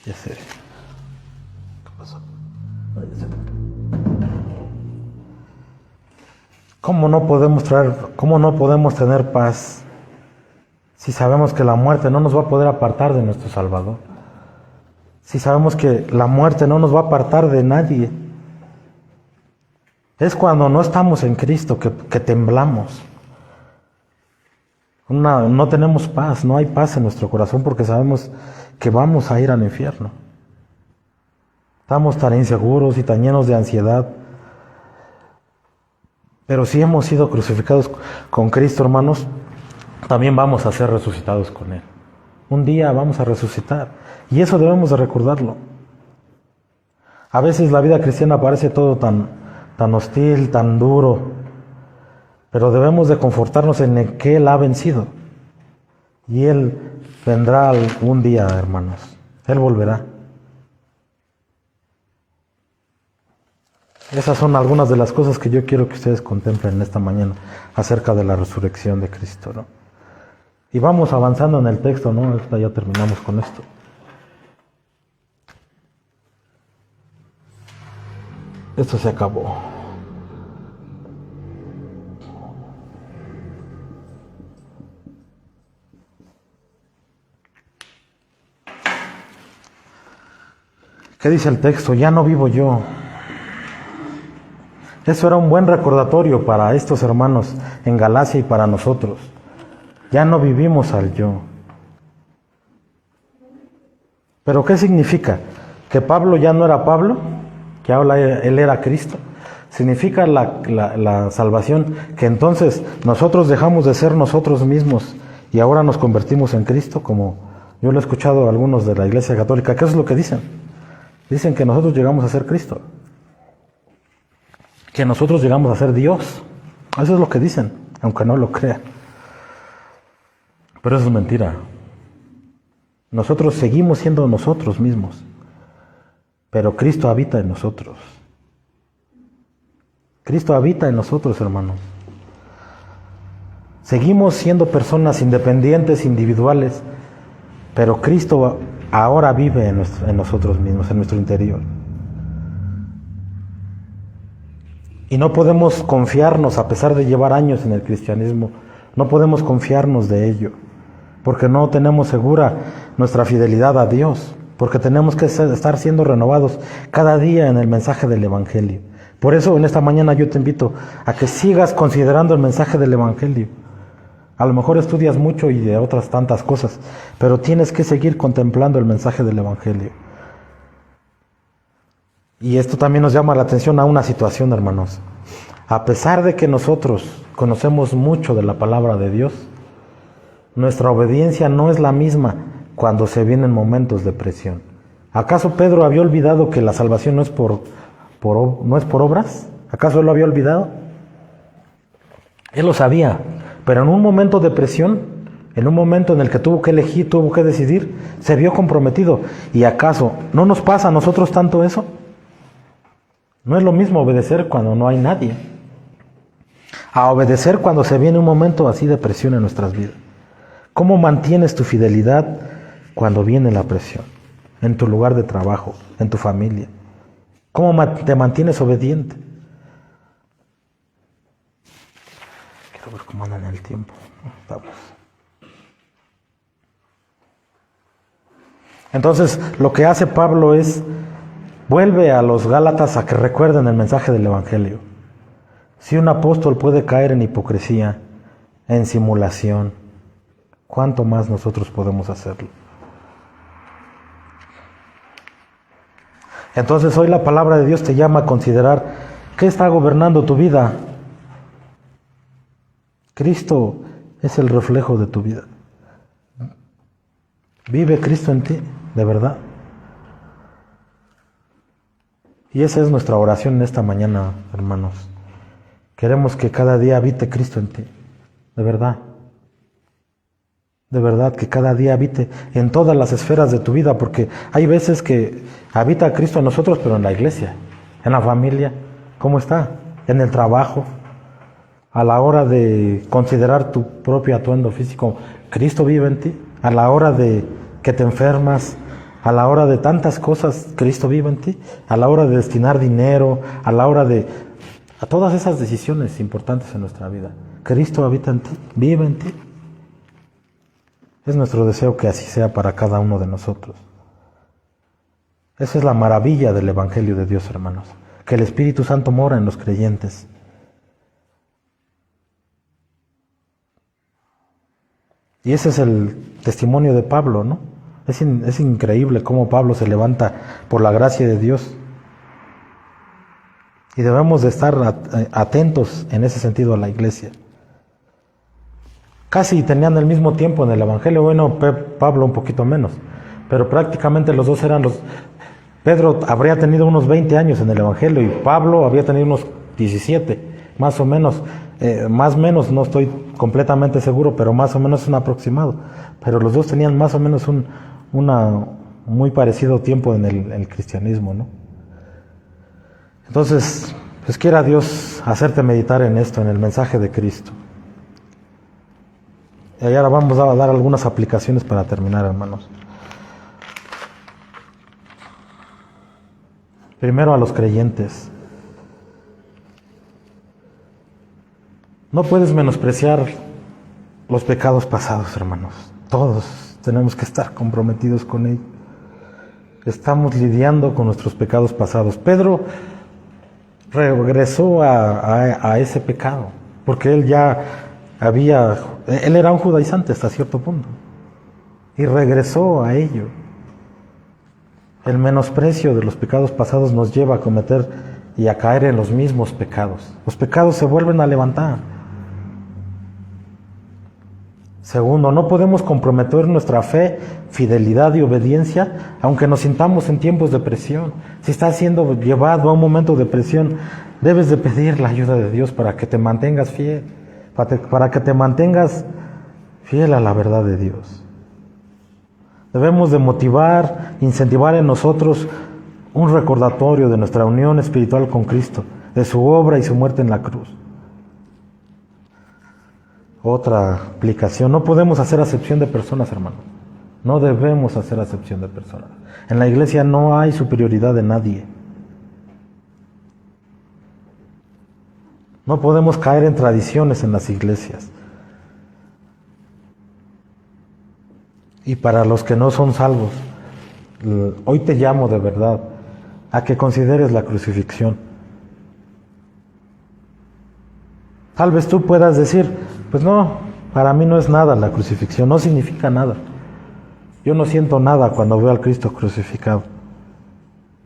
Ya sé. ¿Qué pasó? ¿Cómo no podemos tener paz si sabemos que la muerte no nos va a poder apartar de nuestro Salvador? Si sabemos que la muerte no nos va a apartar de nadie. Es cuando no estamos en Cristo que temblamos. No tenemos paz, no hay paz en nuestro corazón porque sabemos que vamos a ir al infierno. Estamos tan inseguros y tan llenos de ansiedad. Pero si hemos sido crucificados con Cristo, hermanos, también vamos a ser resucitados con Él. Un día vamos a resucitar y eso debemos de recordarlo. A veces la vida cristiana parece todo tan hostil, tan duro. Pero debemos de confortarnos en el que Él ha vencido. Y Él vendrá algún día, hermanos. Él volverá. Esas son algunas de las cosas que yo quiero que ustedes contemplen esta mañana acerca de la resurrección de Cristo, ¿no? Y vamos avanzando en el texto, ¿no? Ahorita ya terminamos con esto. Esto se acabó. ¿Qué dice el texto? Ya no vivo yo. Eso era un buen recordatorio para estos hermanos en Galacia y para nosotros. Ya no vivimos al yo. ¿Pero qué significa? ¿Que Pablo ya no era Pablo? ¿Que ahora él era Cristo? ¿Significa la salvación que entonces nosotros dejamos de ser nosotros mismos y ahora nos convertimos en Cristo? Como yo lo he escuchado a algunos de la Iglesia Católica. ¿Qué es lo que dicen? Dicen que nosotros llegamos a ser Cristo. Que nosotros llegamos a ser Dios. Eso es lo que dicen, aunque no lo crean. Pero eso es mentira. Nosotros seguimos siendo nosotros mismos. Pero Cristo habita en nosotros. Cristo habita en nosotros, hermanos. Seguimos siendo personas independientes, individuales, pero Cristo ahora vive en nosotros mismos, en nuestro interior. Y no podemos confiarnos, a pesar de llevar años en el cristianismo, no podemos confiarnos de ello, porque no tenemos segura nuestra fidelidad a Dios. porque tenemos que estar siendo renovados cada día en el mensaje del Evangelio. Por eso en esta mañana yo te invito a que sigas considerando el mensaje del Evangelio. A lo mejor estudias mucho y de otras tantas cosas, pero tienes que seguir contemplando el mensaje del Evangelio. Y esto también nos llama la atención a una situación, hermanos. A pesar de que nosotros conocemos mucho de la palabra de Dios, nuestra obediencia no es la misma cuando se vienen momentos de presión. ¿Acaso Pedro había olvidado que la salvación no es por obras? ¿Acaso él lo había olvidado? Él lo sabía, pero en un momento de presión, en un momento en el que tuvo que elegir, tuvo que decidir, se vio comprometido. ¿Y acaso no nos pasa a nosotros tanto eso? No es lo mismo obedecer cuando no hay nadie, a obedecer cuando se viene un momento así de presión en nuestras vidas. ¿Cómo mantienes tu fidelidad cuando viene la presión? En tu lugar de trabajo, en tu familia. ¿Cómo te mantienes obediente? Quiero ver cómo andan el tiempo. Vamos. Entonces, lo que hace Pablo es vuelve a los Gálatas a que recuerden el mensaje del Evangelio. Si un apóstol puede caer en hipocresía, en simulación, ¿cuánto más nosotros podemos hacerlo? Entonces hoy la palabra de Dios te llama a considerar qué está gobernando tu vida. Cristo es el reflejo de tu vida. ¿Vive Cristo en ti, de verdad? Y esa es nuestra oración en esta mañana, hermanos. Queremos que cada día habite Cristo en ti, de verdad. De verdad, que cada día habite en todas las esferas de tu vida, porque hay veces que habita Cristo en nosotros, pero en la iglesia, en la familia, ¿cómo está? En el trabajo, a la hora de considerar tu propio atuendo físico, ¿Cristo vive en ti? A la hora de que te enfermas, a la hora de tantas cosas, ¿Cristo vive en ti? A la hora de destinar dinero, a la hora de a todas esas decisiones importantes en nuestra vida, ¿Cristo habita en ti? ¿Vive en ti? Es nuestro deseo que así sea para cada uno de nosotros. Esa es la maravilla del Evangelio de Dios, hermanos, que el Espíritu Santo mora en los creyentes. Y ese es el testimonio de Pablo, ¿no? Es increíble cómo Pablo se levanta por la gracia de Dios. Y debemos de estar atentos en ese sentido a la iglesia. Casi tenían el mismo tiempo en el Evangelio, bueno, Pablo un poquito menos, pero prácticamente los dos eran los... Pedro habría tenido unos 20 años en el Evangelio y Pablo había tenido unos 17, más o menos, más o menos, no estoy completamente seguro, pero más o menos es un aproximado. Pero los dos tenían más o menos un muy parecido tiempo en el cristianismo, ¿no? Entonces, pues quiera Dios hacerte meditar en esto, en el mensaje de Cristo. Y ahora vamos a dar algunas aplicaciones para terminar, hermanos. Primero a los creyentes. No puedes menospreciar los pecados pasados, hermanos. Todos tenemos que estar comprometidos con ellos. Estamos lidiando con nuestros pecados pasados. Pedro regresó a ese pecado, porque él era un judaizante hasta cierto punto, y regresó a ello. El menosprecio de los pecados pasados nos lleva a cometer y a caer en los mismos pecados. Los pecados se vuelven a levantar. Segundo, no podemos comprometer nuestra fe, fidelidad y obediencia aunque nos sintamos en tiempos de presión. Si estás siendo llevado a un momento de presión, debes de pedir la ayuda de Dios para que te mantengas fiel, para que te mantengas fiel a la verdad de Dios. Debemos de motivar, incentivar en nosotros un recordatorio de nuestra unión espiritual con Cristo, de su obra y su muerte en la cruz. Otra aplicación, no podemos hacer acepción de personas, hermano. No debemos hacer acepción de personas. En la iglesia no hay superioridad de nadie. No podemos caer en tradiciones en las iglesias. Y para los que no son salvos, Hoy te llamo de verdad a que consideres la crucifixión. Tal vez tú puedas decir, pues no, para mí no es nada la crucifixión, no significa nada. Yo no siento nada cuando veo al Cristo crucificado.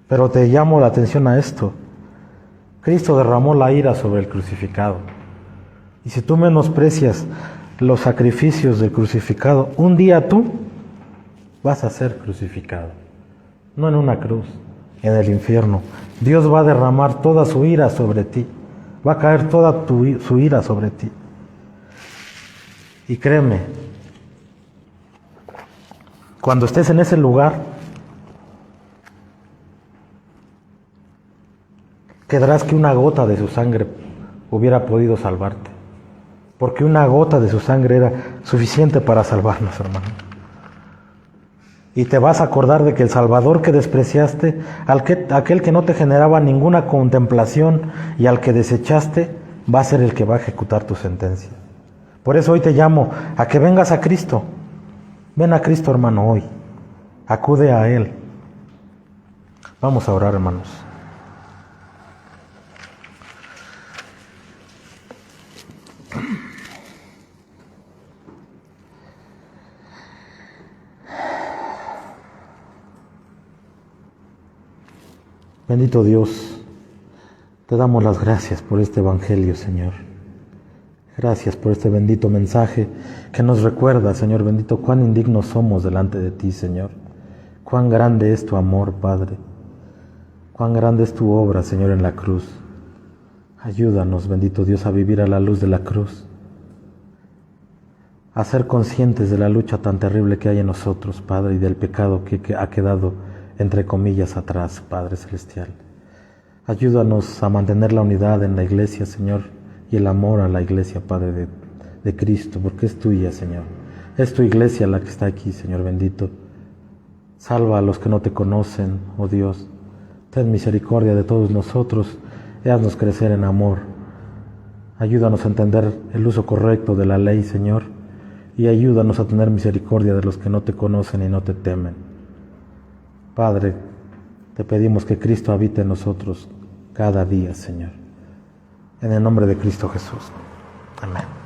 Pero te llamo la atención a esto. Cristo derramó la ira sobre el crucificado. Y si tú menosprecias los sacrificios del crucificado, un día tú vas a ser crucificado. No en una cruz, en el infierno. Dios va a derramar toda su ira sobre ti. Va a caer toda su ira sobre ti. Y créeme, cuando estés en ese lugar, quedarás que una gota de su sangre hubiera podido salvarte. Porque una gota de su sangre era suficiente para salvarnos, hermano. Y te vas a acordar de que el Salvador que despreciaste, aquel que no te generaba ninguna contemplación y al que desechaste, va a ser el que va a ejecutar tu sentencia. Por eso hoy te llamo a que vengas a Cristo. Ven a Cristo, hermano, hoy. Acude a Él. Vamos a orar, hermanos. Bendito Dios, te damos las gracias por este Evangelio, Señor. Gracias por este bendito mensaje que nos recuerda, Señor bendito, cuán indignos somos delante de ti, Señor. Cuán grande es tu amor, Padre. Cuán grande es tu obra, Señor, en la cruz. Ayúdanos, bendito Dios, a vivir a la luz de la cruz. A ser conscientes de la lucha tan terrible que hay en nosotros, Padre, y del pecado que ha quedado entre comillas atrás, Padre Celestial. Ayúdanos a mantener la unidad en la iglesia, Señor, y el amor a la iglesia, Padre de Cristo, porque es tuya, Señor. Es tu iglesia la que está aquí, Señor bendito. Salva a los que no te conocen, oh Dios. Ten misericordia de todos nosotros y haznos crecer en amor. Ayúdanos a entender el uso correcto de la ley, Señor, y ayúdanos a tener misericordia de los que no te conocen y no te temen. Padre, te pedimos que Cristo habite en nosotros cada día, Señor. En el nombre de Cristo Jesús. Amén.